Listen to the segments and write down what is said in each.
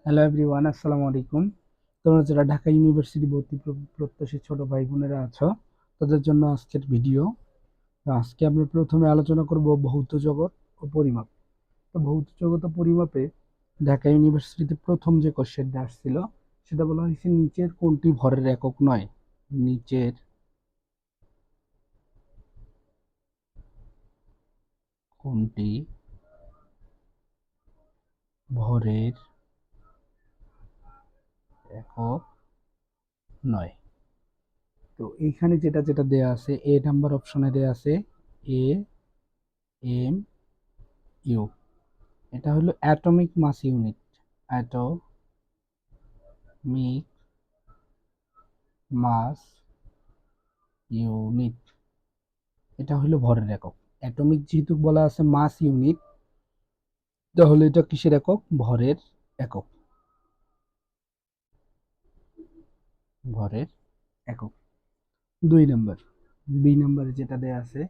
Hello everyone, আসসালামু আলাইকুম। তোমরা যারা ঢাকা ইউনিভার্সিটি ভর্তি প্রত্যাশী ছোট ভাই বোনেরা আছো, তাদের জন্য আজকের ভিডিও। তো আজকে আমরা প্রথমে আলোচনা করব ভৌত জগৎ ও পরিমাপ। তো ভৌত জগৎ ও পরিমাপে ঢাকা ইউনিভার্সিটিতে প্রথম যে কোশ্চেনটা আসছিল, সেটা বলা হয়েছে নিচের কোনটি ভরের একক নয়। নিচের কোনটি ভরের একক নয়। তো এইখানে যেটা যেটা দেয়া আছে, এ নাম্বার অপশনে দেয়া আছে এ এম ইউ। এটা হলো atomic mass unit. Atomic mass unit, এটা হলো ভরের একক। অ্যাটমিক যেহেতু বলা আছে মাস ইউনিট, তাহলে এটা কিসের একক? ভরের একক। ভরের একক। 2 নম্বর, বি নাম্বারে যেটা দেয়া আছে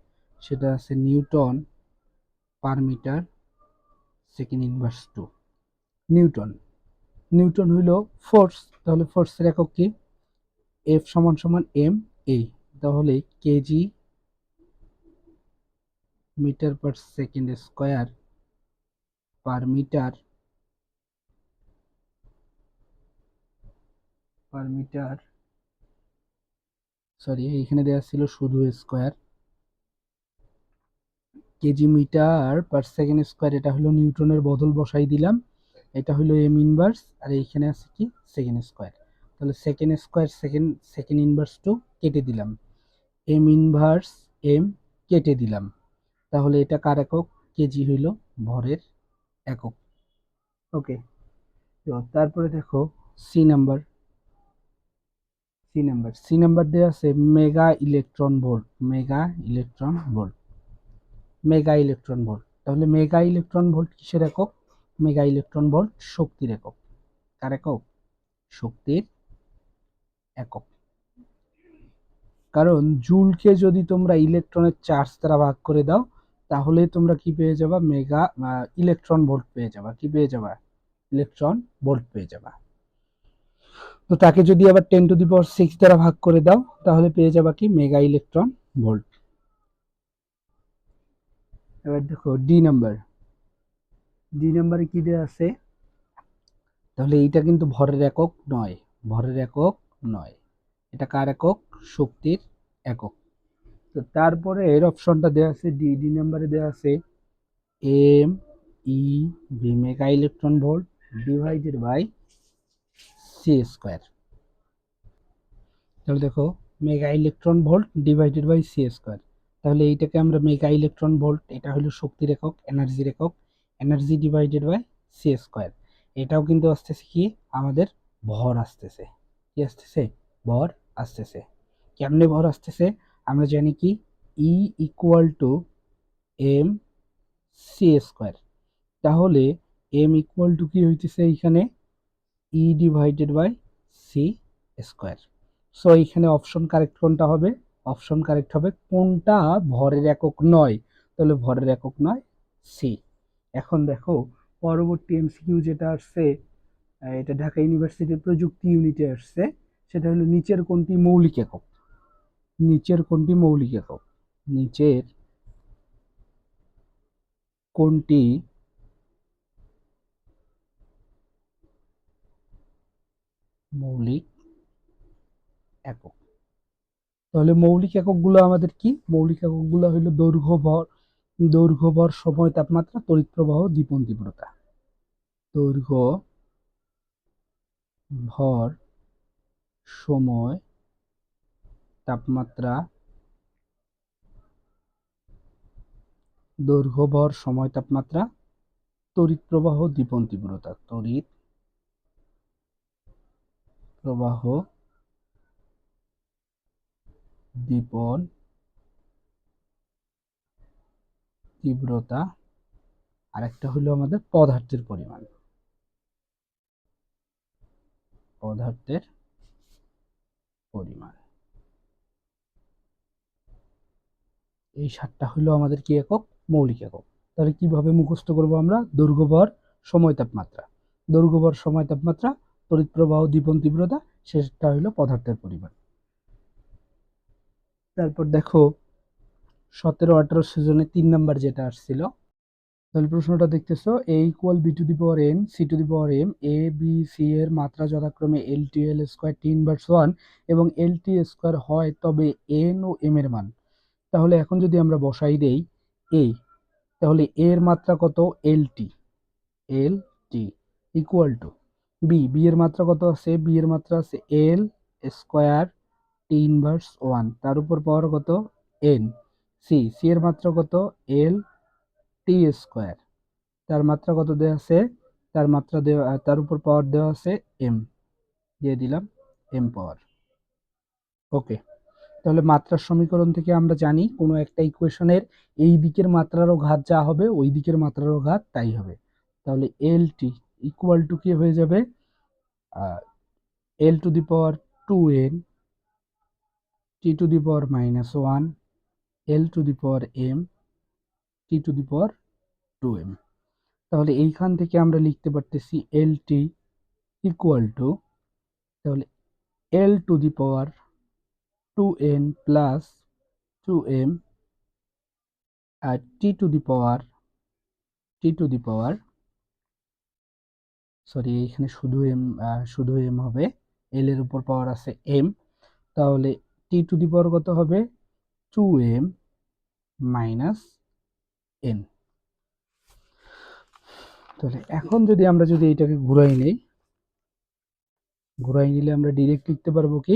সেটা আছে newton per metre second inverse 2। Newton newton হইল ফোর্স, তাহলে ফোর্সের একক কি? এফ সমান সমান এম এ, তাহলে K G metre per second square per metre sorry, এখানে দেওয়া ছিল শুধু square. K G metre per second square, এটা হলো নিউটনের বদল বসাই দিলাম। এটা হলো এম ইনভার্স, আর এইখানে আছে কি? Second square. তাহলে second square second second inverse two কেটে দিলাম, এম ইনভার্স এম কেটে দিলাম। তাহলে এটা কার একক? কেজি হইল ভরের একক। ওকে, তো তারপরে দেখো সি নাম্বার। সি নাম্বার দেওয়া আছে মেগা ইলেকট্রন ভোল্ট। তাহলে মেগা ইলেকট্রন ভোল্ট কিসের একক? মেগা ইলেকট্রন ভোল্ট শক্তির একক। কার একক? শক্তির একক। কারণ জুলকে যদি তোমরা ইলেকট্রনের চার্জ দ্বারা ভাগ করে দাও, তাহলে তোমরা কি পেয়ে যাবা? মেগা ইলেকট্রন ভোল্ট পেয়ে যাবা। কি পেয়ে যাবা? ইলেকট্রন ভোল্ট পেয়ে যাবা। তো তাকে যদি আবার 10⁶ দ্বারা ভাগ করে দাও, তাহলে পেয়ে যাবা কি? Mega electron volt. এবার দেখো ডি নাম্বারে কি দেওয়া আছে? তাহলে এইটা কিন্তু ভরের একক নয়। ভরের একক নয়, এটা কার একক? শক্তির একক। তো তারপরে এর অপশনটা দেওয়া আছে ডি নাম্বারে দেওয়া আছে M E V, mega electron volt divided by C square. তাহলে দেখো mega electron volt divided by C square. তাহলে এইটাকে আমরা মেগা ইলেকট্রন ভোল্ট, এটা হলো শক্তির একক, এনার্জির একক। Energy divided by C square, এটাও কিন্তু আসতেছে কি? আমাদের ভর আসতেছে। কি আসতেছে? ভর আসতেছে। কেমনে ভর আসতেছে? আমরা জানি কি? E equal to M C square. তাহলে এম ইকুয়াল টু কি হইতেছে এইখানে? E divided by C square. So এইখানে অপশন কারেক্ট কোনটা হবে? অপশন কারেক্ট হবে কোনটা ভরের একক নয়। তাহলে ভরের একক নয় সি। এখন দেখো পরবর্তী এমসিকিউ যেটা আসছে, এটা ঢাকা ইউনিভার্সিটির প্রযুক্তি ইউনিটে আসছে। সেটা হলো নিচের কোনটি মৌলিক একক? নিচের কোনটি মৌলিক একক? নিচের কোনটি মৌলিক একক? তাহলে মৌলিক এককগুলো আমাদের কি? মৌলিক এককগুলো হলো দৈর্ঘ্য, ভর, সময়, তাপমাত্রা, তড়িৎ প্রবাহ, দীপন তীব্রতা। দৈর্ঘ্য, ভর, সময়, তাপমাত্রা। দৈর্ঘ্য, ভর, সময়, তাপমাত্রা, তড়িৎ প্রবাহ, দীপন তীব্রতা। তড়িৎ প্রবাহ, দীপন তীব্রতা। আরেকটা হলো আমাদের পদার্থের পরিমাণ। পদার্থের পরিমাণ। এই 7টা হলো আমাদের কি একক? মৌলিক একক। তাহলে কিভাবে মুখস্থ করব আমরা? দৈর্ঘ্য, ভর, সময়, তাপমাত্রা। দৈর্ঘ্য ভর সময় তাপমাত্রা তড়িৎ প্রবাহ দীপন তীব্রতা শেষটা হলো পদার্থের পরিমাণ। তারপর দেখো 17-18 সেশনে 3 নাম্বার যেটা আসছিল, তাহলে প্রশ্নটা দেখতেছো a equal b two the power n c two the power m a b c এর মাত্রা যথাক্রমে lt l square t inverse 1 এবং lt স্কয়ার হয়, তবে n ও m এর মান। তাহলে এখন যদি আমরা বসাই দেই a, তাহলে a এর মাত্রা কত lt ইকুয়াল টু b এর মাত্রা কত আছে, b এর মাত্রা আছে l স্কয়ার t ইনভার্স 1, তার উপর পাওয়ার কত n। c এর মাত্রা কত l t স্কয়ার, তার মাত্রা কত দেওয়া আছে, তার মাত্রা দেওয়া, তার উপর পাওয়ার দেওয়া আছে m, দিয়ে দিলাম m পাওয়ার। ওকে, তাহলে মাত্রার সমীকরণ থেকে আমরা জানি কোনো একটা ইকুয়েশনের এই দিকের মাত্রারও ঘাত যা হবে ওই দিকের মাত্রারও ঘাত তাই হবে। তাহলে এল টি ইকুয়াল টু কি হয়ে যাবে, L to the power 2n T to the power -1 L to the power m T to the power 2m। তাহলে এইখান থেকে আমরা লিখতে পারতেছি এল টি ইকুয়াল টু, তাহলে L to the power 2n plus 2m আর T to the power sorry এখানে শুধু এম হবে, এল এর উপর পাওয়ার আছে এম, তাহলে টি টু দি পাওয়ার কত হবে 2m মাইনাস n। তাহলে এখন যদি আমরা এটাকে ঘুরাই নিলে আমরা ডিরেক্ট লিখতে পারবো কি,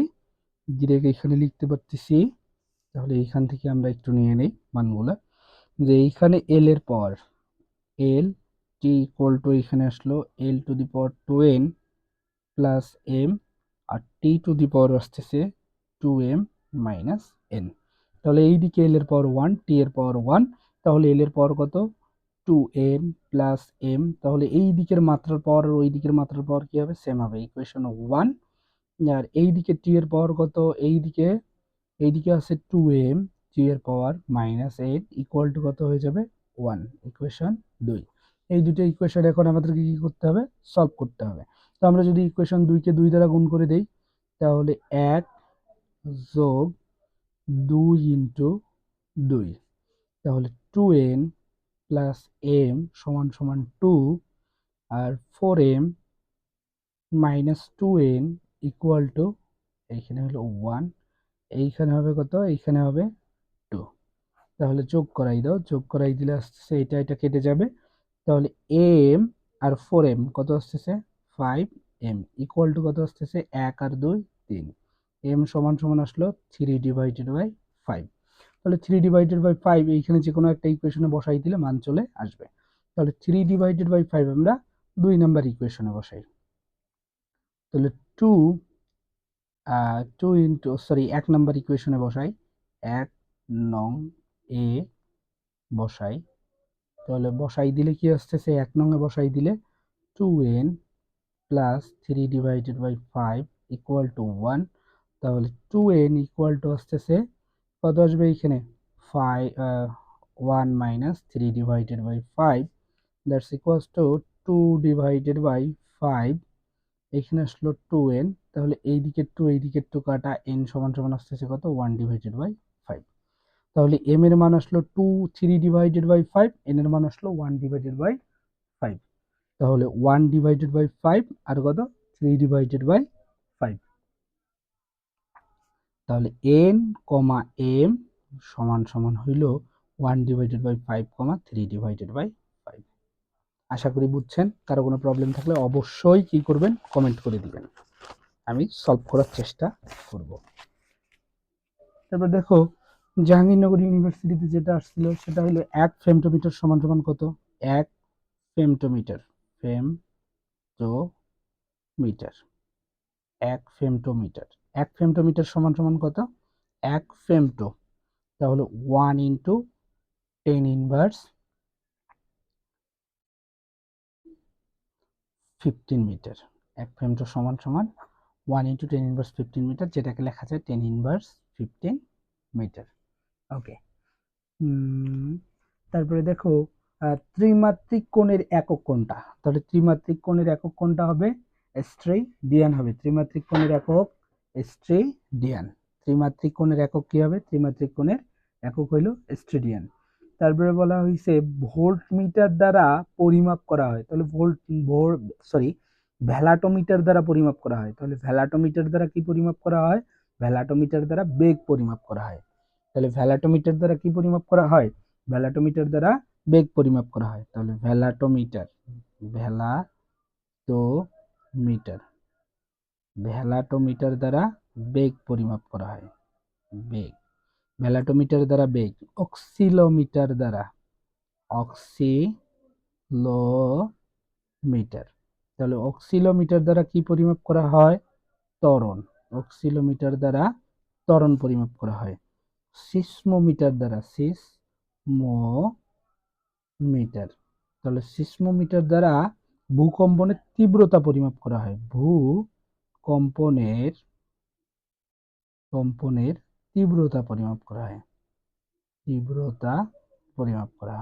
ডিরেক্ট এখানে লিখতে পারতেছি। তাহলে এইখান থেকে আমরা একটু নিয়ে নেই মানগুলা, যে এইখানে এল এর পাওয়ার এল টি ইকুয়াল টু এখানে আসলো L to the power 2n plus m আর টি টু দি পাওয়ার আসতেছে 2m মাইনাস n। তাহলে এই দিকে এল এর পাওয়ার 1 টি এর পাওয়ার 1, তাহলে এল এর পাওয়ার কত 2n প্লাস m, তাহলে এই দিকের মাত্রার পাওয়ার আর ওই দিকের মাত্রার পাওয়ার কি হবে, সেম হবে, ইকুয়েশন 1। আর এই দিকে টি এর পাওয়ার কত, এইদিকে আছে 2m টি এর পাওয়ার -8 ইকুয়াল টু কত হয়ে যাবে 1, ইকুয়েশন 2। এই দুটো ইকুয়েশন এখন আমাদেরকে কি করতে হবে, সলভ করতে হবে। তো আমরা যদি ইকুয়েশন 2 কে 2 দ্বারা গুণ করে দেই, তাহলে 1 যোগ 2 ইন্টু 2, তাহলে 2n প্লাস m সমান সমান 2 আর 4m minus 2n equal to, এইখানে হলো 1, এইখানে হবে কত, এইখানে হবে 2। তাহলে যোগ করাই দিলে আসতেছে এটা কেটে যাবে, তাহলে m আর 4m কত আসতেছে 5m ইকুয়াল টু কত আসতেছে 1 আর 2 3, m সমান সমান আসলো 3 ডিভাইডেড বাই 5। তাহলে 3 ডিভাইডেড বাই 5 এইখানে যে কোনো একটা ইকুয়েশনে বসাই দিলে মান চলে আসবে। তাহলে 3 ডিভাইডেড বাই 5 আমরা 2 নাম্বার ইকুয়েশনে বসাই, তাহলে 2 ইন্টু সরি 1 নাম্বার ইকুয়েশনে বসাই, 1 নং এ বসাই, তাহলে বসাই দিলে কি আসতেছে 1 নং এ বসাই দিলে 2n plus 3 divided by 5 equal to 1, তাহলে 2n ইকুয়াল টু আসতেছে কত আসবে এখানে 1 minus 3 divided by 5, that's equals to 2 divided by 5, এখানে আসলো 2n, তাহলে এইদিকে 2 এইদিকে 2 কাটা, n সমান সমান আসতেছে কত 1 ডিভাইডেড বাই 5। তাহলে m এর মান আসলো 2 3 ডিভাইডেড বাই 5, n এর মান আসলো 1 ডিভাইডেড বাই 5। তাহলে 1 ডিভাইডেড বাই 5 আর কত 3 ডিভাইডেড বাই 5, তাহলে n কমা m সমান সমান হইল 1 divided by 5 comma 3 divided by 5। আশা করি বুঝছেন, কারো কোনো প্রবলেম থাকলে অবশ্যই কি করবেন, কমেন্ট করে দিবেন, আমি সলভ করার চেষ্টা করব। তারপর দেখো জাহাঙ্গীরনগর ইউনিভার্সিটিতে যেটা আসছিল সেটা হলো 1 ফেমটোমিটার সমান সমান কত, 1 ফেমটোমিটার, ফেমটোমিটার 1 ফেমটোমিটার, 1 ফেমটোমিটার সমান সমান কত 1 ফেমটো, তাহলে 1 ইন্টু 10 ইনভার্স 15 মিটার। 1 ফেমটো সমান সমান 1 ইন্টু 10 ইনভার্স 15 মিটার, যেটাকে লেখা যায় 10 ইনভার্স 15 মিটার। ওকে, তারপরে দেখো ত্রিমাত্রিক কোণের একক কোণটা, তাহলে ত্রিমাত্রিক কোণের একক কোণটা হবে স্টেডিয়ান হবে। ত্রিমাত্রিক কোণের একক স্টেডিয়ান। ত্রিমাত্রিক কোণের একক কি হবে? ত্রিমাত্রিক কোণের একক হইল স্টেডিয়ান। তারপরে বলা হয়েছে ভোল্টমিটার দ্বারা পরিমাপ করা হয়, তাহলে ভ্যালাটোমিটার দ্বারা পরিমাপ করা হয়, তাহলে ভ্যালাটোমিটার দ্বারা কি পরিমাপ করা হয়? ভ্যালাটোমিটার দ্বারা বেগ পরিমাপ করা হয়। তাহলে ভ্যালাটোমিটার দ্বারা কি পরিমাপ করা হয়? ভ্যালাটোমিটার দ্বারা বেগ পরিমাপ করা হয়। তাহলে ভ্যালাটোমিটার ভ্যালাটোমিটার দ্বারা বেগ পরিমাপ করা হয়। বেগ, ভ্যালাটোমিটার দ্বারা বেগ। অক্সিলোমিটার দ্বারা, অক্সিলোমিটার, তাহলে অক্সিলোমিটার দ্বারা কি পরিমাপ করা হয়? ত্বরণ। অক্সিলোমিটার দ্বারা ত্বরণ পরিমাপ করা হয়। সিসমোমিটার দ্বারা, সিসমোমিটার, তাহলে সিসমোমিটার দ্বারা ভূকম্পনের তীব্রতা পরিমাপ করা হয়। ভূকম্পনের তীব্রতা পরিমাপ করা হয়। তীব্রতা পরিমাপ করা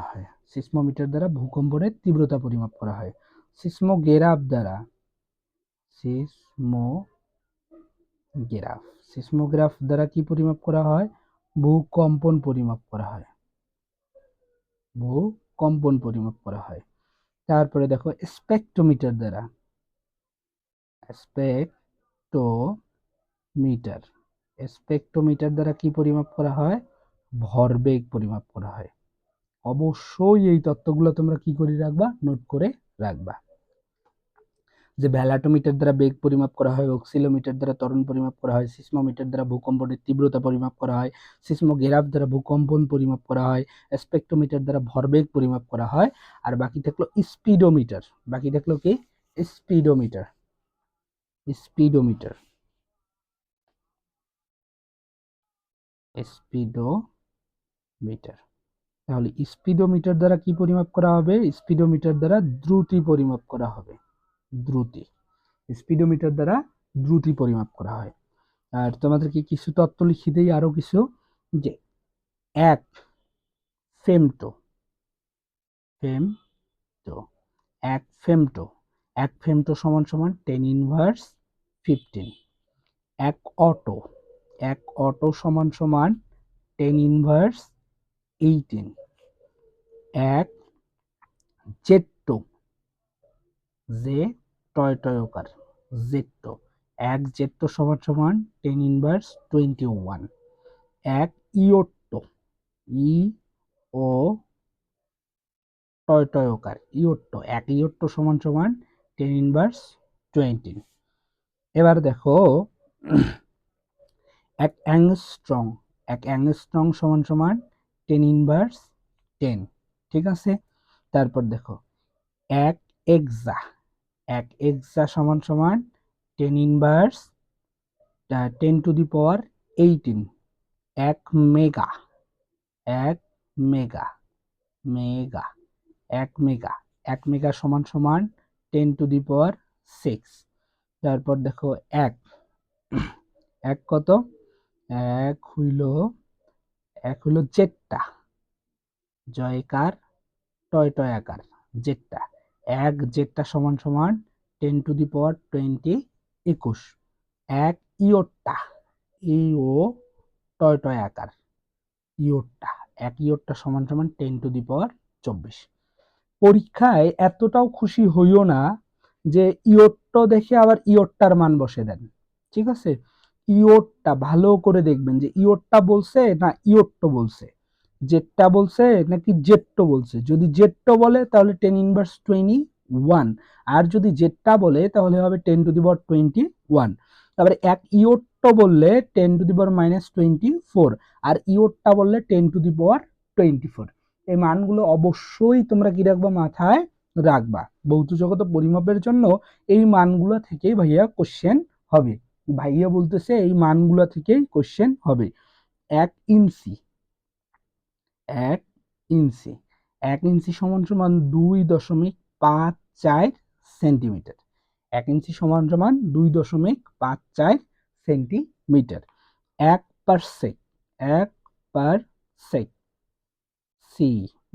হয়। সিসমোমিটার দ্বারা ভূকম্পনের তীব্রতা পরিমাপ করা হয়। সিসমোগ্রাফ দ্বারা, সিসমোগ্রাফ দ্বারা কি পরিমাপ করা হয়? ভূকম্পন পরিমাপ করা হয়। ভূকম্পন পরিমাপ করা হয়। তারপরে দেখো স্পেকট্রোমিটার দ্বারা, স্পেকট্রোমিটার দ্বারা কি পরিমাপ করা হয়? ভরবেগ পরিমাপ করা হয়। অবশ্যই এই তথ্যগুলো তোমরা কি করে রাখবা? নোট করে রাখবা। যে ভ্যালাটোমিটার দ্বারা বেগ পরিমাপ করা হয়, অক্সিলোমিটার দ্বারা ত্বরণ পরিমাপ করা হয়, সিসমোমিটার দ্বারা ভূকম্পনের তীব্রতা পরিমাপ করা হয়, সিসমোগ্রাফ দ্বারা ভূকম্পন পরিমাপ করা হয়, স্পেকট্রোমিটার দ্বারা ভরবেগ পরিমাপ করা হয়, আর বাকি থাকলো স্পিডোমিটার। বাকি থাকলো কি? স্পিডোমিটার। স্পিডোমিটার স্পিডোমিটার তাহলে স্পিডোমিটার দ্বারা কি পরিমাপ করা হবে? স্পিডোমিটার দ্বারা দ্রুতি পরিমাপ করা হবে। দ্রুতি, স্পিডোমিটার দ্বারা দ্রুতি পরিমাপ করা হয়। আর তোমাদেরকে কিছু তথ্য লিখে দেই, আরো কিছু, যে এক ফেমটো, এক ফেমটো সমান সমান 10^15। এক অটো সমান সমান 10^18। এক জেট্টো, এক জেট্টো সমান সমান 10^21। এক ইয়োট্টো, এক ইয়োট্টো সমান সমান 10^20। এবার দেখো এক অ্যাংস্ট্রং সমান সমান 10^10। ঠিক আছে। তারপর দেখো এক এক্সা সমান সমান 10^10^18। এক মেগা, এক মেগা সমান সমান 10^6। তারপর দেখো এক কত? এক হইল জেট্টা, জয়কার টয় টয় আকার, জেট্টা। এক জেট্টা সমান সমান 10^20। এক ইয়োট্টা, টয় টয় আকার, এক ইয়োট্টা সমান সমান 10^24। পরীক্ষায় এতটাও খুশি হইও না যে ইয়োট্টো দেখে আবার ইয়োট্টার মান বসে দেন। ঠিক আছে, ইয়োট্টা ভালো করে দেখবেন যে ইয়োট্টা বলছে না ইয়োট্টো বলছে, জেট্টা বলছে নাকি জেট্টো বলছে। যদি জেট্টো বলে তাহলে 10^21, আর যদি জেট্টা বলে তাহলে হবে 10^21। তারপরে এক ইয়োট্টো বললে 10^-24, আর ইয়োট্টা বললে 10^24। এই মানগুলো অবশ্যই তোমরা কি রাখবা? মাথায় রাখবা। ভৌত জগৎ পরিমাপের জন্য এই মানগুলো থেকেই ভাইয়া কোশ্চেন হবে। ভাইয়া বলতেছে এই মানগুলো থেকেই কোশ্চেন হবে। এক ইঞ্চি সমান সমান 2.54 সেন্টিমিটার। 1 ইঞ্চি সমান সমান 2.54 সেন্টিমিটার। 1 পারসেক, সি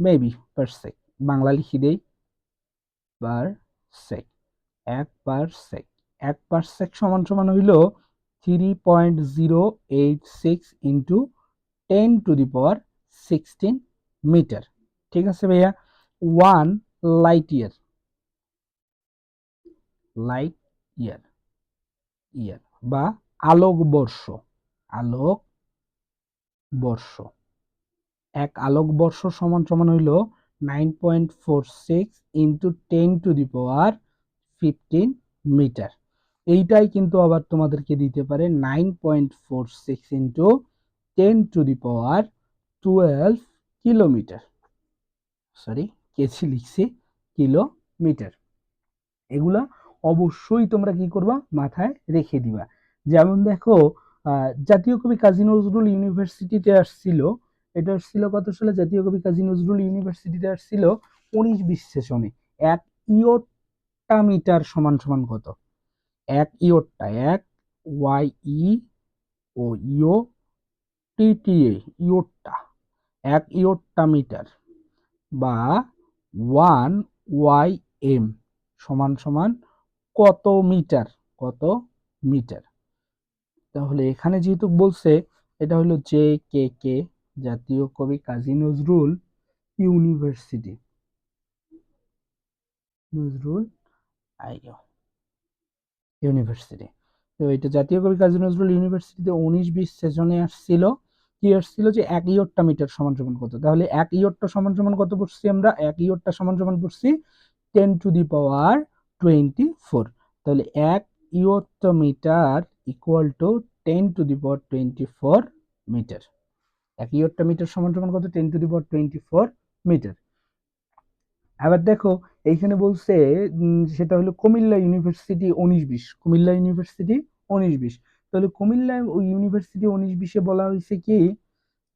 মেবি পার সেক, বাংলা লিখি দেই পার সেক, 1 পার সেক। 1 পার সেক সমান সমান হইল 3.086 ইন্টু 10⁻16 মিটার। ঠিক আছে ভাইয়া। 1 লাইট ইয়ার, লাইট ইয়ার ইয়ার বা আলোক বর্ষ, আলোক বর্ষ, 1 আলোকবর্ষ সমান সমান হইল 9.46 ইন্টু 10⁻15 মিটার। এইটাই কিন্তু আবার তোমাদেরকে দিতে পারে 9.46 ইন্টু 10⁻12 কিলোমিটার, সরি কেজি লিখছি, কিলোমিটার। এগুলা অবশ্যই তোমরা কি করবা, মাথায় রেখে দিবা। যেমন দেখো জাতীয় কবি কাজী নজরুল ইউনিভার্সিটিতে আসছিল, এটা আসছিল কত সালে, জাতীয় কবি কাজী নজরুল ইউনিভার্সিটিতে আসছিল 19-20 সেশনে। 1 ইয়োটা মিটার সমান সমান কত, 1 ইয়োটা, 1 YE ও ইও TTA, ইয়োটা, 1 ইয়োটা মিটার বা 1 YM সমান সমান কত মিটার, কত মিটার। তাহলে এখানে যেহেতু বলছে এটা হলো JKK, জাতীয় কবি কাজী নজরুল ইউনিভার্সিটি, নজরুল ইউনিভার্সিটি। তো এটা জাতীয় কবি কাজী নজরুল ইউনিভার্সিটিতে 19-20 সেশনে আসছিল, কি আসছিল যে 1 ইয়োটা মিটার সমান সমান কত। তাহলে 1 ইয়োটা সমান সমান কত পড়ছি আমরা, 1 ইয়োটা সমান সমান পড়ছি 10⁻24। তাহলে 1 yotta metre equal to 10⁻24 metre. 1 yotta metre সমান সমান কত, 10⁻24 মিটার। আবার দেখো এইখানে বলছে সেটা হলো কুমিল্লা ইউনিভার্সিটি 19-20, কুমিল্লা ইউনিভার্সিটি 19-20। তাহলে কুমিল্লা ইউনিভার্সিটি 19-20-এ বলা হয়েছে কি,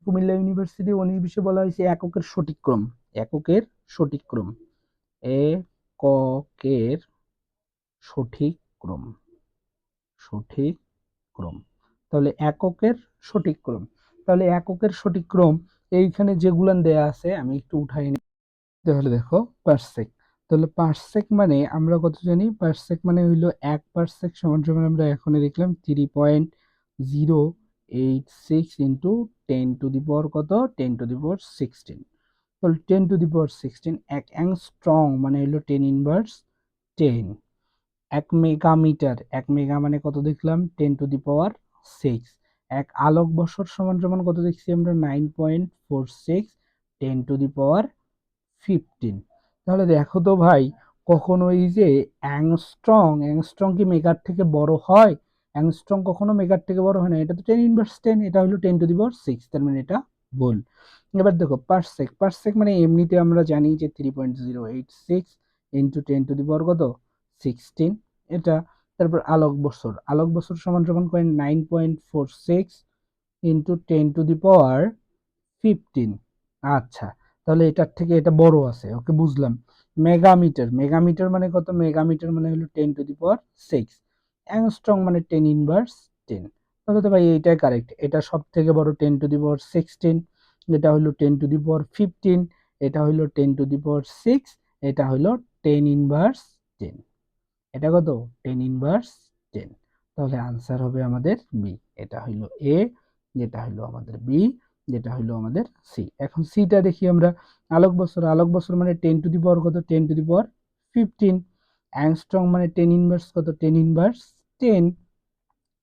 কুমিল্লা ইউনিভার্সিটি 19-20-এ বলা হয়েছে এককের সঠিক ক্রম, এককের সঠিক ক্রম, এককের সঠিক ক্রম, সঠিক ক্রম। তাহলে এককের সঠিক ক্রম, তাহলে এককের সঠিক ক্রম এইখানে যেগুলান দেয়া আছে আমি একটু উঠাই নিই। তাহলে দেখো পারসেক, তাহলে পারসেক মানে আমরা কত জানি, পারসেক মানে হইলো 1 পারসেক সমান সমান আমরা এখনই দেখলাম 3.086 ইন্টু 10⁻, কত 10⁻16। তাহলে 10⁻16, 1 অ্যাংস্ট্রং মানে হইলো 10⁻10। 1 মেগামিটার, 1 মেগা মানে কত দেখলাম 10⁻6। 1 আলোকবর্ষ সমান সমান কত দেখছি আমরা 9.46 10⁻15। তাহলে দেখো তো ভাই, কখনো এই যে অ্যাংস্ট্রং, অ্যাংস্ট্রং কি মেগার থেকে বড় হয়, অ্যাংস্ট্রং কখনো মেগার থেকে বড় হয় না, এটা তো 10⁻10, এটা হলো 10⁻6, তার মানে এটা ভুল। এবার দেখো পারসেক, পারসেক মানে এমনিতে আমরা জানি যে 3.086 ইন্টু 10⁻, কত 16 এটা। তারপর আলোক বছর, আলোক বছর সমান সমান করেন 9.46 ইন্টু 10⁻15। আচ্ছা, তাহলে এটার থেকে এটা বড় আছে, ওকে বুঝলাম। মেগামিটার, মেগামিটার মানে কত, মেগামিটার মানে হলো 10⁻6। অ্যাংস্ট্রং মানে 10⁻10। তাহলে তো ভাই এইটাই কারেক্ট, এটা সব থেকে বড় 10⁻16, এটা হলো 10⁻15, এটা হলো 10⁻6, এটা হলো 10⁻10। এটা কত 10⁻10। তাহলে আনসার হবে আমাদের বি, এটা হইলো এ, যেটা হইলো আমাদের বি, যেটা হইলো আমাদের সি। এখন সিটা দেখি আমরা। আলোক বছর, আলোক বছর মানে 10⁻, কত 10⁻15। অ্যাংস্ট্রং মানে 10⁻, কত 10⁻10।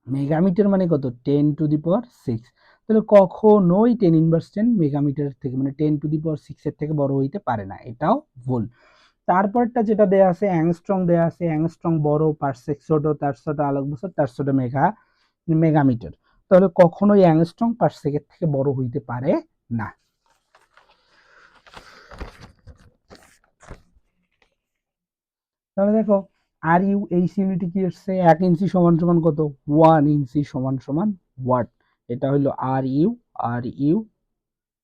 মেগামিটার মানে কত 10⁻6। তাহলে কখনোই 10⁻10 মেগামিটার থেকে মানে 10⁻6 এর থেকে বড় হইতে পারে না, এটাও ভুল। তারপরটা যেটা দেয়া আছে অ্যাংস্ট্রং দেয়া আছে, অ্যাংস্ট্রং বড়, পারসেক ছোট, তার ছোট আলোক বছর, তার ছোট মেগামিটার। তাহলে কখনোই অ্যাংস্ট্রং পারসেকের থেকে বড় হইতে পারে না। তাহলে দেখো আর ইউ এইচ ইউনিটি কি আসছে, 1 ইঞ্চি সমান সমান কত, 1 ইঞ্চি সমান সমান ওয়াট। এটা হলো R U, R U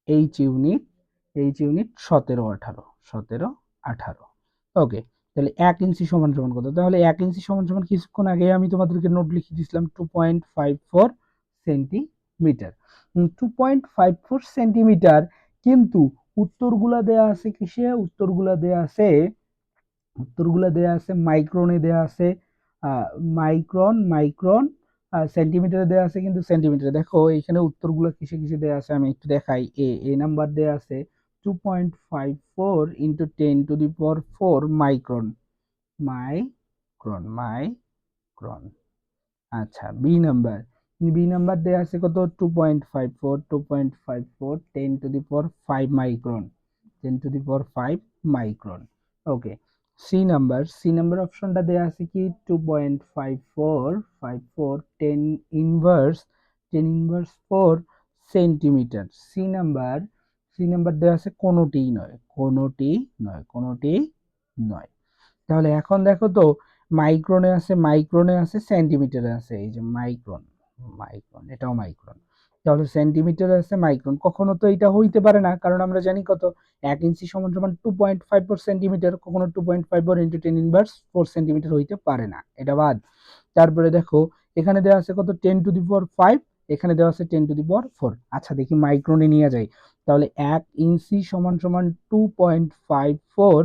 H unit, H unit 17-18, 17-18। Okay, তাহলে 1 ইঞ্চি সমান সমান কত, তাহলে 1 ইঞ্চি সমান সমান কিছুক্ষণ আগে আমি তোমাদেরকে নোট লিখে দিয়েছিলাম 2.54 সেন্টিমিটার। 2.54 সেন্টিমিটার, কিন্তু উত্তরগুলা দেয়া আছে কিসে? উত্তরগুলা দেয়া আছে মাইক্রনে দেয়া আছে, মাইক্রন সেন্টিমিটারে দেয়া আছে, কিন্তু সেন্টিমিটারে দেখো এখানে উত্তরগুলো কিসে কিসে দেয়া আছে আমি একটু দেখাই। এ নাম্বার দেয়া আছে 2.54 ইন্টু 10⁴ মাইক্রন, মাইক্রন। আচ্ছা, বি নাম্বার দেয়া আছে কত? 2.54 10⁵ মাইক্রন, 10⁵ মাইক্রন। ওকে। সি নাম্বার অপশনটা দেয়া আছে কি? 2.54 10⁻4 সেন্টিমিটার। সি নাম্বার দেয়া আছে কোনোটি নয়। তাহলে এখন দেখো তো, মাইক্রনে আছে সেন্টিমিটারে আছে, এই যে মাইক্রন এটাও মাইক্রন। তাহলে সেন্টিমিটারে আছে মাইক্রন, কখনো তো এটা হইতে পারে না, কারণ আমরা জানি কত, 1 ইঞ্চি সমান সমান 2.54 সেন্টিমিটার, কখনো 2.54 ইন্টু 10⁻4 সেন্টিমিটার হইতে পারে না, এটা বাদ। তারপরে দেখো এখানে দেওয়া আছে কত? 10⁵, এখানে দেওয়া আছে 10⁴। আচ্ছা দেখি মাইক্রনে নিয়ে যাই। তাহলে 1 ইঞ্চি সমান সমান 2.54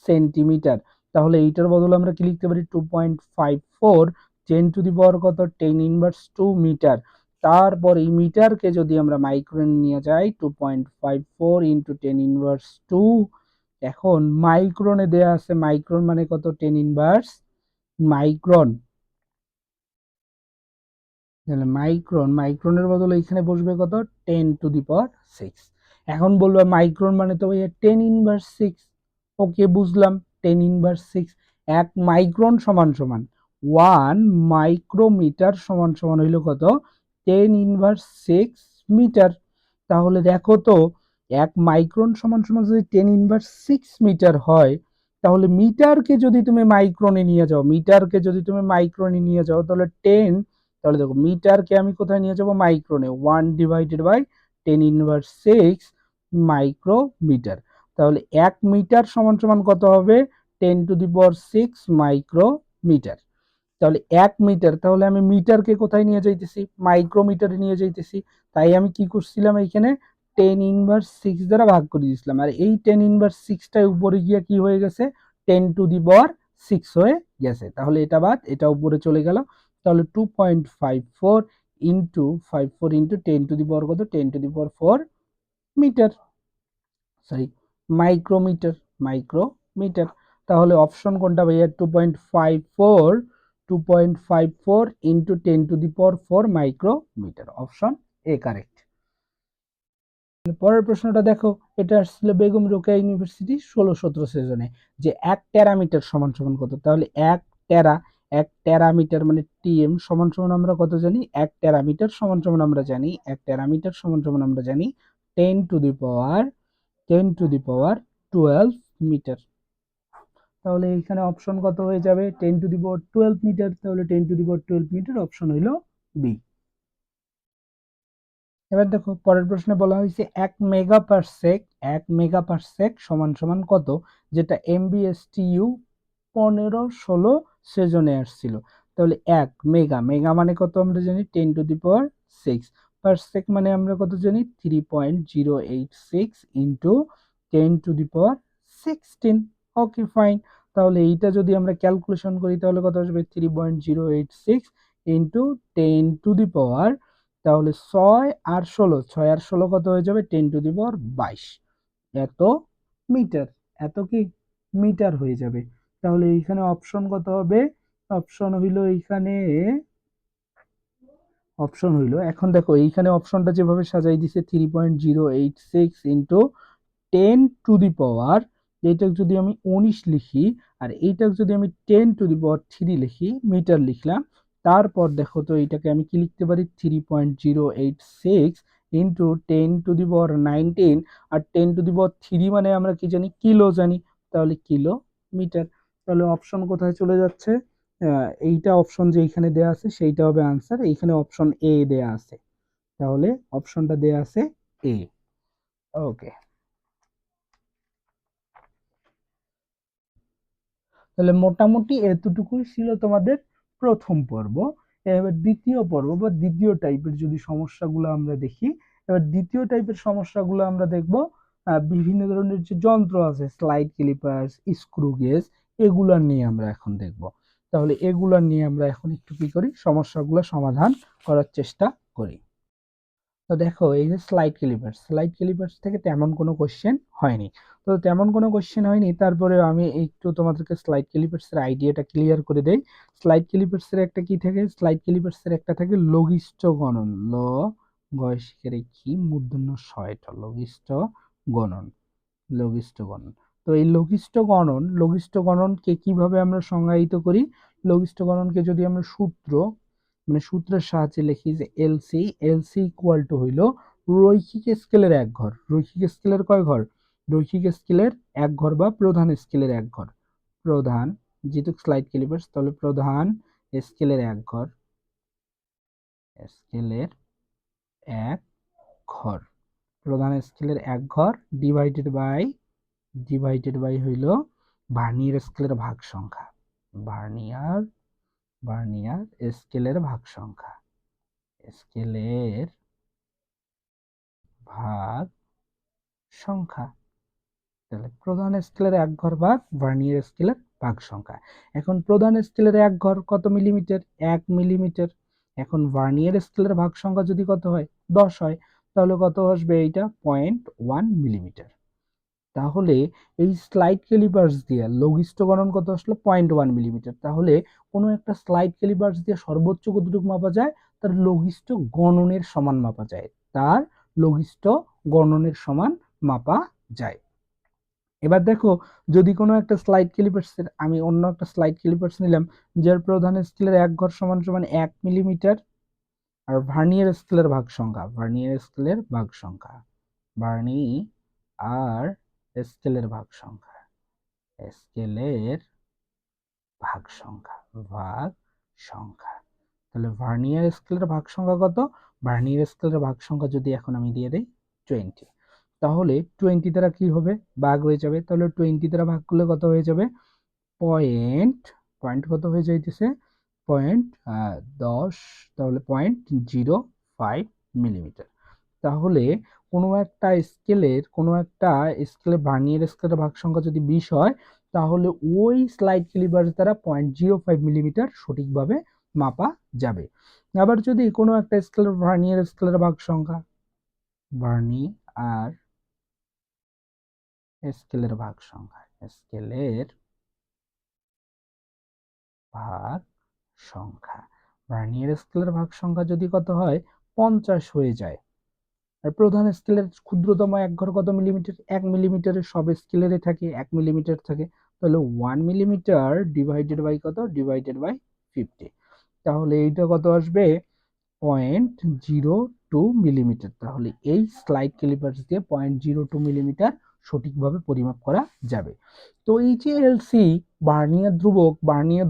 সেন্টিমিটার। তাহলে এইটার বদলে আমরা কি লিখতে পারি? 2.54 10⁻, কত? 10⁻2 মিটার। তারপর এই মিটারকে যদি আমরা মাইক্রন নিয়ে যাই, 2.54 ইন্টু 10⁻2। এখন মাইক্রনে দেয়া আছে, মাইক্রন মানে কত? 10⁻, মাইক্রন। তাহলে মাইক্রনের বদলে এখানে বসবে কত? 10⁶। এখন বলবে মাইক্রন মানে তো ভাইয়া 10⁻6। ওকে, বুঝলাম, 10⁻6। 1 মাইক্রন সমান সমান 1 মাইক্রোমিটার সমান সমান হইল কত? 10⁻6 মিটার। তাহলে দেখো তো, 1 মাইক্রন সমান সমান যদি 10⁻6 মিটার হয়, তাহলে মিটারকে যদি তুমি মাইক্রনে নিয়ে যাও তাহলে তাহলে দেখো মিটারকে আমি কোথায় নিয়ে যাব? মাইক্রনে। 1/10⁻6 মাইক্রোমিটার। তাহলে 1 মিটার সমান সমান কত হবে? 10⁶ মাইক্রোমিটার। তাহলে 1 মিটার, তাহলে আমি মিটারকে কোথায় নিয়ে যাইতেছি? মাইক্রোমিটারে নিয়ে যাইতেছি। তাই আমি কি করছিলাম? এখানে 10⁻6 দ্বারা ভাগ করে দিয়েছিলাম, আর এই 10⁻6টাই উপরে গিয়ে কি হয়ে গেছে? 10⁶ হয়ে গেছে। তাহলে এটা বাদ, এটা উপরে চলে গেল। তাহলে 2.54 ইন্টু 10⁻, কত? 10⁴ মিটার, সরি মাইক্রোমিটার। তাহলে অপশন কোনটা ভাইয়া? 2.54 into 10⁴ micrometre, option A correct. পরের প্রশ্নটা দেখো, এটা আসছিল বেগম রোকেয়া ইউনিভার্সিটি 16-17 সেশনে, যে 1 টেরামিটার সমান সমান কত? তাহলে এক টেরামিটার মানে টিএম সমান সমান আমরা কত জানি? 1 টেরামিটার সমান সমান আমরা জানি 10⁻12 মিটার। তাহলে এখানে অপশন কত হয়ে যাবে? 10⁻12 মিটার। তাহলে 10⁻12 মিটার অপশন হইল বি। এবার দেখো পরের প্রশ্নে বলা হয়েছে 1 মেগা পারসেক সমান সমান কত? যেটা MBSTU 15-16 সেজনে আসছিল। তাহলে 1 মেগা মানে কত আমরা জানি? 10⁶। পারসেক মানে আমরা কত জানি? 3.086 ইন্টু 10⁻16। ওকে, ফাইন। তাহলে এইটা যদি আমরা ক্যালকুলেশন করি তাহলে কত আসবে? 3.086 ইন্টু 10⁻, তাহলে 6 আর 16 কত হয়ে যাবে? 10⁻22 এত মিটার, এত কি মিটার হয়ে যাবে। তাহলে এইখানে অপশন কত হবে? অপশন হইল এখন দেখো এইখানে অপশনটা যেভাবে সাজাই দিছে 3.086 ইন্টু 10⁻, এইটা যদি আমি 19 লিখি আর এইটা যদি আমি 10⁻3 লিখি, মিটার লিখলাম। তারপর দেখো তো এইটাকে আমি কি লিখতে পারি? 3.086 ইন্টু 10⁻19, আর 10⁻3 মানে আমরা কি জানি? কিলো জানি। তাহলে কিলো মিটার। তাহলে অপশন কোথায় চলে যাচ্ছে? এইটা অপশন যে এইখানে দেয়া আছে সেইটা হবে আনসার। এইখানে অপশন এ দেয়া আছে, তাহলে অপশনটা দেয়া আছে এ। ওকে, তাহলে মোটামুটি এতটুকুই ছিল তোমাদের প্রথম পর্ব। এবার দ্বিতীয় পর্ব বা দ্বিতীয় টাইপের যদি সমস্যাগুলো আমরা দেখি, এবার দ্বিতীয় টাইপের সমস্যাগুলো আমরা দেখব বিভিন্ন ধরনের যে যন্ত্র আছে, স্লাইড ক্লিপার্স, স্ক্রু গেজ, এগুলা নিয়ে আমরা এখন দেখব। তাহলে এগুলা নিয়ে আমরা এখন একটু কি করি, সমস্যাগুলো সমাধান করার চেষ্টা করি। তো দেখো এই যে স্লাইড ক্লিপার্স থেকে তেমন কোনো কোশ্চেন হয়নি। তো তেমন কোনো কোশ্চেন হয়নি, তারপরে আমি একটু তোমাদেরকে স্লাইড ক্লিপার্স এর আইডিয়াটা ক্লিয়ার করে দেই। স্লাইড ক্লিপার্স এর একটা কি থাকে, স্লাইড ক্লিপার্স এর একটা থাকে লঘিষ্ঠ গণন, গয়সিকের কি মূর্ধন্য শয়টা লঘিষ্ঠ গণন, লঘিষ্ঠ গণন। তো এই লঘিষ্ঠ গণনকে কিভাবে আমরা সংজ্ঞায়িত করি? লঘিষ্ঠ গণনকে যদি আমরা সূত্রের সাহায্যে লিখি যে এলসি ইকুয়াল টু হইল রৈখিক স্কেলের এক ঘর। রৈখিক স্কেলের কয় ঘর? রৈখিক স্কেলের এক ঘর বা প্রধান স্কেলের এক ঘর। প্রধান, যেহেতু স্লাইড ক্যালিপার্স, তাহলে প্রধান স্কেলের এক ঘর, স্কেলের এক ঘর, প্রধান স্কেলের এক ঘর ডিভাইডেড বাই হইল ভার্নিয়ার স্কেলের ভাগ সংখ্যা। ভার্নিয়ার স্কেলের ভাগ সংখ্যা, স্কেলের ভাগ সংখ্যা। তাহলে প্রধান স্কেলের এক ঘর ভাগ ভার্নিয়ার স্কেলের ভাগ সংখ্যা। এখন প্রধান স্কেলের এক ঘর কত মিলিমিটার? 1 মিলিমিটার। এখন ভার্নিয়ার স্কেলের ভাগ সংখ্যা যদি কত হয়? 10 হয়, তাহলে কত আসবে? এইটা 0.1 মিলিমিটার। তাহলে এই স্লাইড ক্যালিপার্স দিয়ে লঘিষ্ঠ গণন কত আসলো? 0.1 মিলিমিটার। তাহলে কোনো একটা স্লাইড ক্যালিপার্স দিয়ে সর্বোচ্চ কতটুকু মাপা যায়? তার লঘিষ্ঠ গণনের সমান মাপা যায়, তার লঘিষ্ঠ গণনের সমান মাপা যায়। এবার দেখো, যদি কোনো একটা স্লাইড ক্যালিপার্সের, আমি অন্য একটা স্লাইড ক্যালিপার্স নিলাম যার প্রধান স্কেলের এক ঘর সমান সমান 1 মিলিমিটার, আর ভার্নিয়ার স্কেলের ভাগ সংখ্যা, ভার্নিয়ার স্কেলের ভাগ সংখ্যা, ভার্নিয়ার স্কেলের ভাগ সংখ্যা, স্কেলের ভাগ সংখ্যা, ভাগ সংখ্যা। তাহলে ভার্নিয়ার স্কেলের ভাগ সংখ্যা কত? ভার্নিয়ার স্কেলের ভাগ সংখ্যা যদি এখন আমি দিয়ে দেই 20, তাহলে 20 দ্বারা কি হবে? ভাগ হয়ে যাবে। তাহলে 20 দ্বারা ভাগ করলে কত হয়ে যাবে? পয়েন্ট, কত হয়ে যাইতেছে? 10, তাহলে 0.05 মিলিমিটার। তাহলে কোনো একটা স্কেলের ভার্নিয়ার স্কেলের ভাগ সংখ্যা যদি 20 হয়, তাহলে ওই স্লাইড ক্যালিপার্স দ্বারা 0.05 মিলিমিটার সঠিকভাবে মাপা যাবে। আবার যদি কোনো একটা স্কেলের ভার্নিয়ার স্কেলের ভাগ সংখ্যা, ভার্নিয়ার স্কেলের ভাগ সংখ্যা, স্কেলের ভাগ সংখ্যা, ভার্নিয়ার স্কেলের ভাগ সংখ্যা যদি কত হয়? 50 হয়ে যায়, আর প্রধান স্কেলের ক্ষুদ্রতম এক ঘর কত মিলিমিটার? 1 মিলিমিটারের, সব স্কেলেরই থাকে 1 মিলিমিটার থাকে, তাহলে 1 মিলিমিটার ডিভাইডেড বাই কত? Divided by 50। তাহলে এইটা কত আসবে? 0.02 মিলিমিটার। তাহলে এই স্লাইড ক্যালিপার্স দিয়ে 0.02 মিলিমিটার সঠিকভাবে পরিমাপ করা যাবে। তো এই যে এলসি, ভার্নিয়ার ধ্রুবক, ভার্নিয়ার